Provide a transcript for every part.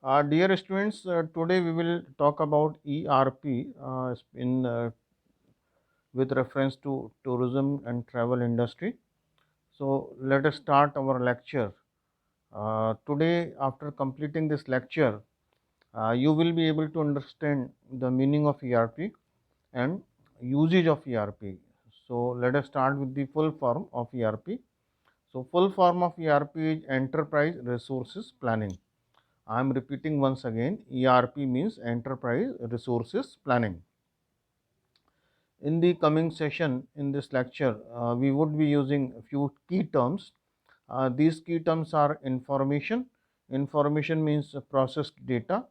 Dear students, today we will talk about ERP in with reference to tourism and travel industry. So let us start our lecture. Today, after completing this lecture, you will be able to understand the meaning of ERP and usage of ERP. So let us start with the full form of ERP. So full form of ERP is Enterprise Resources Planning. I am repeating once again, ERP means Enterprise Resources Planning. In the coming session, in this lecture, we would be using a few key terms. These key terms are information. Information means processed data,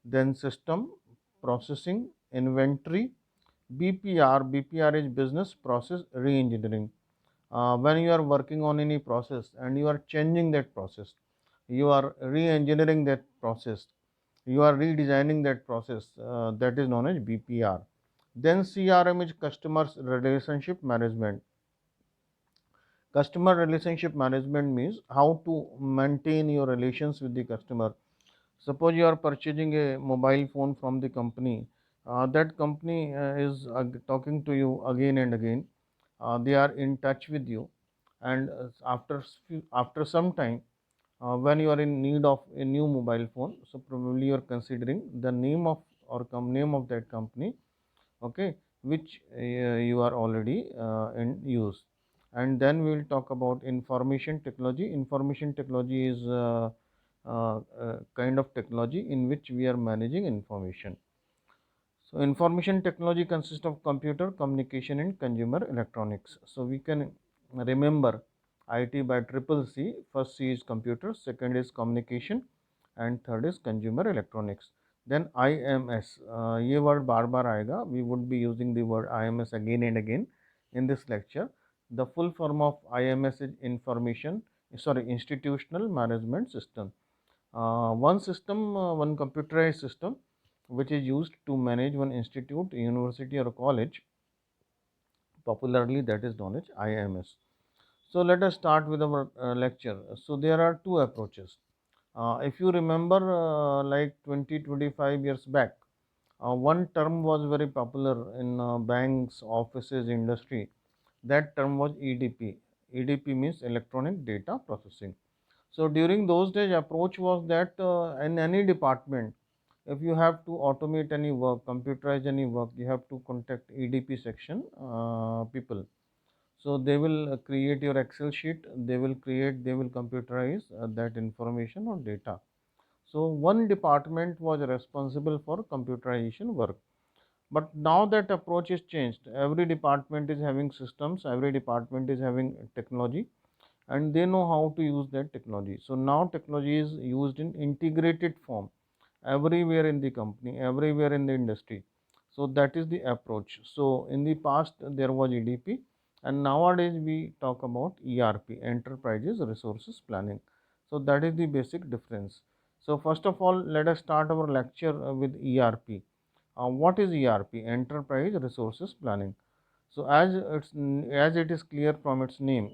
then system, processing, inventory, BPR. BPR is business process re-engineering. When you are working on any process and you are changing that process, you are re-engineering that process, you are redesigning that process, that is known as BPR. Then CRM is customers relationship management. Customer relationship management means how to maintain your relations with the customer. Suppose you are purchasing a mobile phone from the company, that company is talking to you again and again. They are in touch with you, and after some time, when you are in need of a new mobile phone, so probably you are considering the name of name of that company, okay, which you are already in use. And then we will talk about information technology. Information technology is kind of technology in which we are managing information. So information technology consists of computer, communication and consumer electronics. So we can remember IT by triple C. First C is computer, second is communication and third is consumer electronics. Then IMS, ये word बार बार आएगा. We would be using the word IMS again and again in this lecture. The full form of IMS is institutional management system. One system, one computerized system which is used to manage one institute, university or college. Popularly that is known as IMS. So let us start with our lecture. So there are two approaches. If you remember, like 20-25 years back, one term was very popular in banks, offices, industry. That term was EDP. EDP means electronic data processing. So during those days, approach was that in any department, if you have to automate any work, computerize any work, you have to contact EDP section people. So they will create your Excel sheet. They will computerize that information or data. So one department was responsible for computerization work. But now that approach is changed. Every department is having systems. Every department is having technology and they know how to use that technology. So now technology is used in integrated form everywhere in the company, everywhere in the industry. So that is the approach. So in the past there was EDP and nowadays we talk about ERP, Enterprises Resources Planning. So that is the basic difference. So first of all, let us start our lecture with ERP. What is ERP? Enterprise Resources Planning. So as it is clear from its name,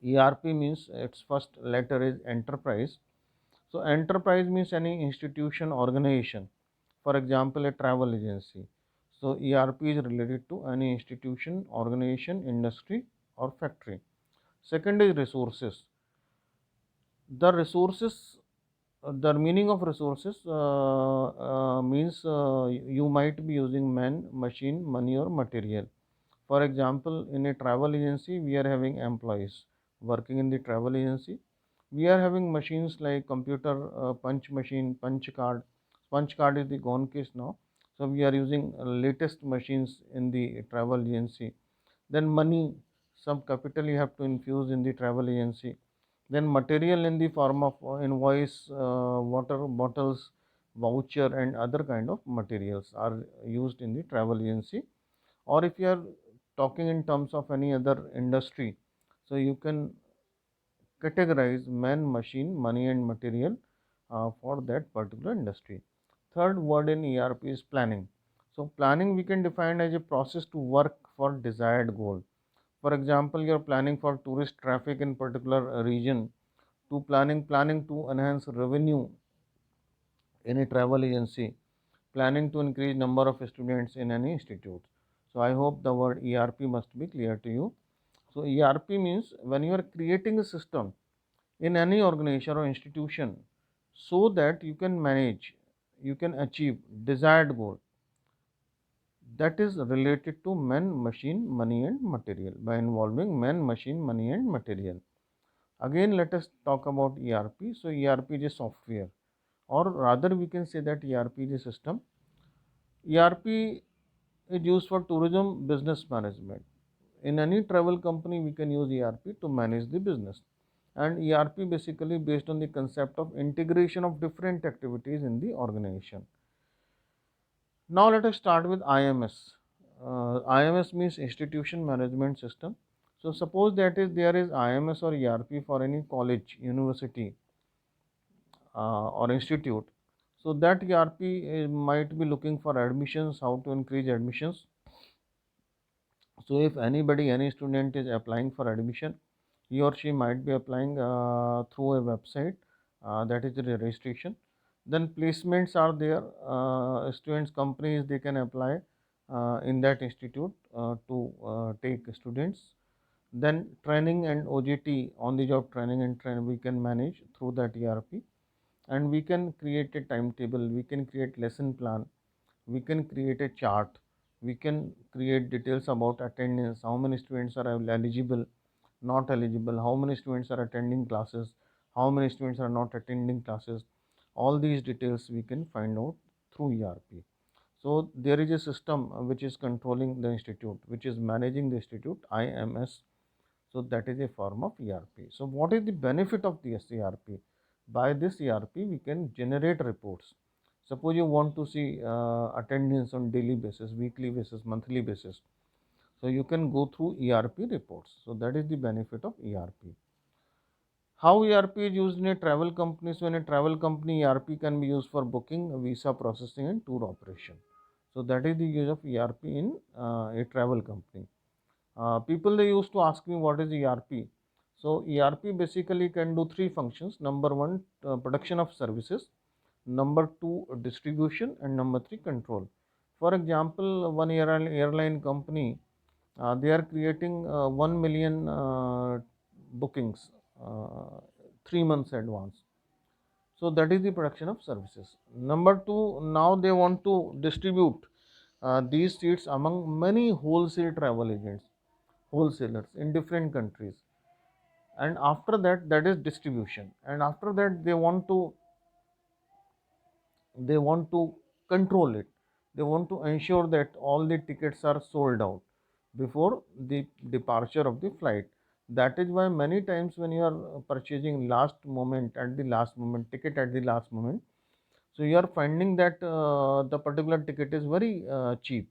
ERP means its first letter is enterprise. So enterprise means any institution, organization. For example, a travel agency. So ERP is related to any institution, organization, industry or factory. Second is resources. The resources, the meaning of resources means you might be using man, machine, money or material. For example, in a travel agency, we are having employees working in the travel agency. We are having machines like computer, punch machine, punch card. Punch card is the gone case now. So we are using latest machines in the travel agency. Then money, some capital you have to infuse in the travel agency. Then material in the form of invoice, water bottles, voucher and other kind of materials are used in the travel agency. Or if you are talking in terms of any other industry, so you can categorize man, machine, money and material for that particular industry. Third word in ERP is planning. So planning we can define as a process to work for desired goal. For example, you are planning for tourist traffic in particular region, to planning to enhance revenue any travel agency planning to increase number of students in any institute. So I hope the word ERP must be clear to you. So ERP means when you are creating a system in any organization or institution so that you can manage, you can achieve desired goal that is related to man, machine, money and material by involving man, machine, money and material. Again, let us talk about ERP. So ERP is a software, or rather we can say that ERP is a system. ERP is used for tourism business management. In any travel company, we can use ERP to manage the business. And ERP basically based on the concept of integration of different activities in the organization. Now let us start with IMS. IMS means Institution Management System. So suppose that is there is IMS or ERP for any college, university, or institute. So that ERP might be looking for admissions, how to increase admissions. So if anybody, any student is applying for admission, he or she might be applying through a website, that is the registration. Then placements are there. Students, companies, they can apply in that institute to take students. Then training and OJT, on the job training and training, we can manage through that ERP, and we can create a timetable, we can create lesson plan, we can create a chart, we can create details about attendance, how many students are eligible, not eligible, how many students are attending classes, how many students are not attending classes. All these details we can find out through ERP. So there is a system which is controlling the institute, which is managing the institute, IMS. So that is a form of ERP. So what is the benefit of this ERP? By this ERP, we can generate reports. Suppose you want to see attendance on daily basis, weekly basis, monthly basis. So you can go through ERP reports. So that is the benefit of ERP. How ERP is used in a travel company? So in a travel company, ERP can be used for booking, visa processing and tour operation. So that is the use of ERP in a travel company. People, they used to ask me what is ERP. So ERP basically can do three functions. Number one, production of services. Number two, distribution, and number three, control. For example, one airline company, they are creating 1 million bookings, uh, 3 months advance. So that is the production of services. Number two, now they want to distribute these seats among many wholesale travel agents, wholesalers in different countries. And after that, that is distribution. And after that, they want to control it. They want to ensure that all the tickets are sold out before the departure of the flight. That is why many times when you are purchasing last moment, at the last moment, ticket at the last moment, so you are finding that the particular ticket is very cheap.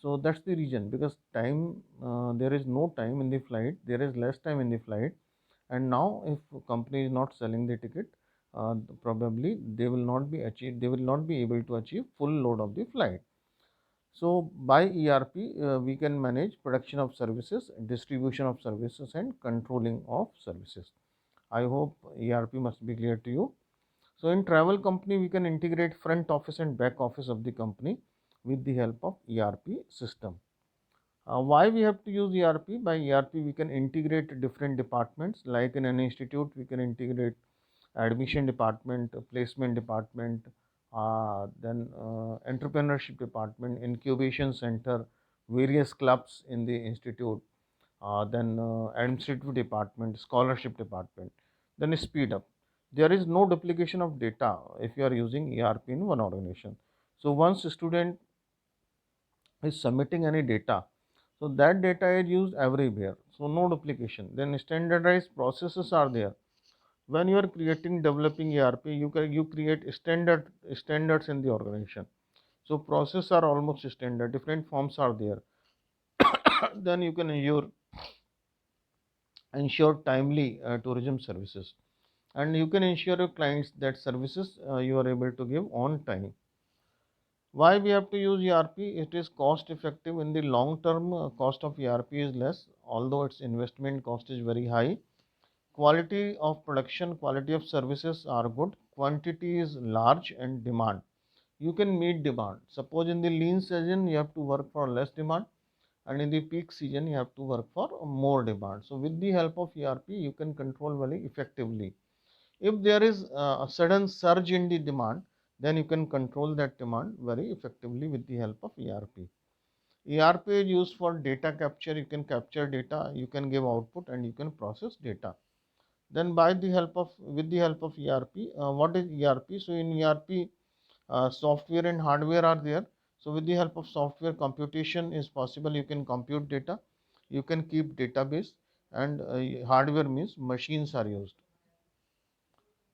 So that's the reason, because time, there is no time in the flight, there is less time in the flight. And now if company is not selling the ticket, probably they will not be able to achieve full load of the flight. So by ERP, we can manage production of services, distribution of services and controlling of services. I hope ERP must be clear to you. So in travel company, we can integrate front office and back office of the company with the help of ERP system. Why we have to use ERP? By ERP, we can integrate different departments. Like in an institute, we can integrate admission department, placement department, then entrepreneurship department, incubation center, various clubs in the institute, then administrative department, scholarship department, then speed up. There is no duplication of data if you are using ERP in one organization. So once a student is submitting any data, so that data is used everywhere. So no duplication. Then standardized processes are there. When you are creating, developing ERP, you create standards in the organization. So processes are almost standard. Different forms are there. Then you can ensure timely tourism services, and you can ensure your clients that services you are able to give on time. Why we have to use ERP? It is cost effective in the long term. Cost of ERP is less, although its investment cost is very high. Quality of production, quality of services are good, quantity is large, and demand. You can meet demand. Suppose in the lean season you have to work for less demand, and in the peak season you have to work for more demand. So with the help of ERP you can control very effectively. If there is a sudden surge in the demand, then you can control that demand very effectively with the help of ERP. ERP is used for data capture. You can capture data, you can give output, and you can process data. Then by the help of with the help of ERP, what is ERP? So in ERP, software and hardware are there. So with the help of software, computation is possible. You can compute data, you can keep database, and hardware means machines are used.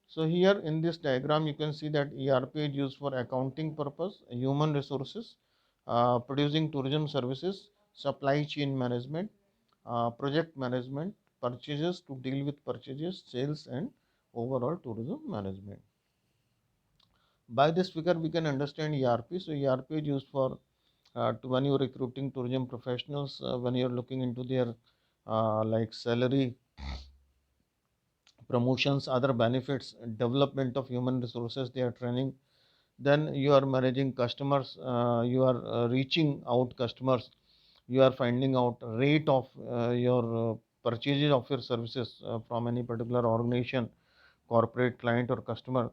So here in this diagram you can see that ERP is used for accounting purpose, human resources, producing tourism services, supply chain management, project management, purchases to deal with purchases, sales, and overall tourism management. By this figure we can understand ERP. So ERP is used for when you are recruiting tourism professionals, when you are looking into their like salary, promotions, other benefits, development of human resources, their training. Then you are managing customers, you are reaching out customers, you are finding out rate of your purchases of your services from any particular organization, corporate client or customer.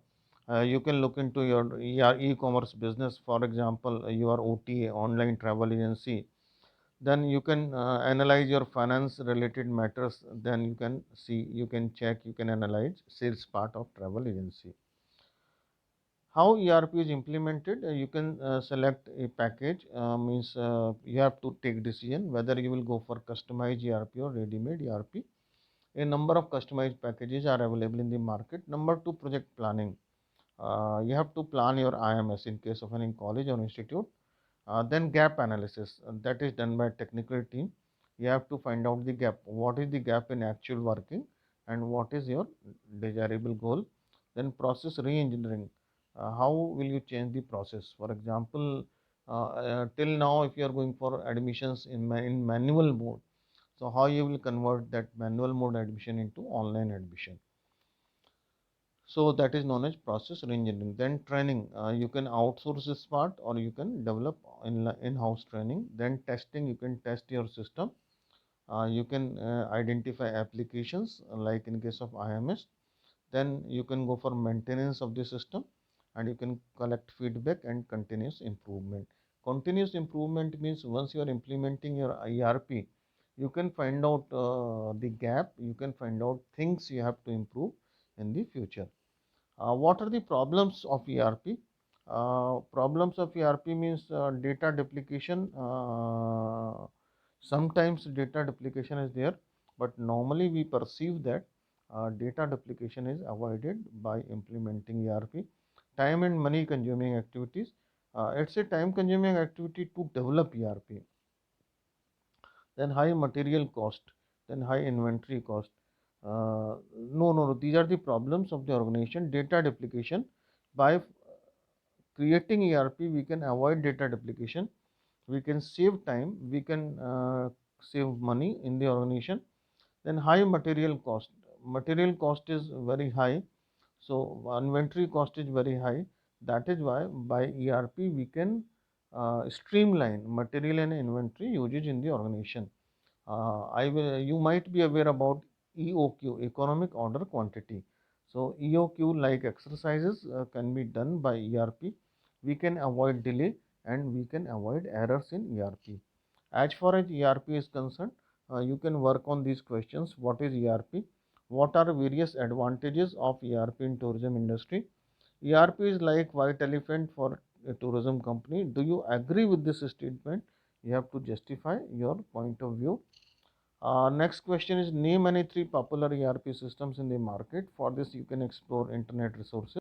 You can look into your e-commerce business, for example, your OTA, online travel agency. Then you can analyze your finance related matters. Then you can see, you can check, you can analyze sales part of travel agency. How ERP is implemented? You can select a package, means you have to take decision whether you will go for customized ERP or ready-made ERP. A number of customized packages are available in the market. Number two, project planning. You have to plan your IMS in case of any college or institute. Then gap analysis, that is done by technical team. You have to find out the gap. What is the gap in actual working, and what is your desirable goal? Then process re-engineering. How will you change the process? For example, till now, if you are going for admissions in manual mode, so how you will convert that manual mode admission into online admission? So that is known as process reengineering. Then training, you can outsource this part or you can develop in-house training. Then testing, you can test your system. You can identify applications like in case of IMS. Then you can go for maintenance of the system, and you can collect feedback and continuous improvement. Continuous improvement means once you are implementing your ERP, you can find out the gap, you can find out things you have to improve in the future. What are the problems of ERP? Problems of ERP means data duplication. Sometimes data duplication is there, but normally we perceive that data duplication is avoided by implementing ERP. Time and money consuming activities. It's a time consuming activity to develop ERP. Then high material cost, then high inventory cost. No, these are the problems of the organization. Data duplication. By creating ERP, we can avoid data duplication, we can save time, we can save money in the organization. Then high material cost. Material cost is very high, so inventory cost is very high. That is why by ERP we can streamline material and inventory usage in the organization. You might be aware about EOQ, economic order quantity. So EOQ like exercises can be done by ERP. We can avoid delay and we can avoid errors in ERP. As far as ERP is concerned, you can work on these questions. What is ERP? What are various advantages of ERP in tourism industry? ERP is like white elephant for a tourism company. Do you agree with this statement? You have to justify your point of view. Next question is, name any three popular ERP systems in the market. For this you can explore internet resources.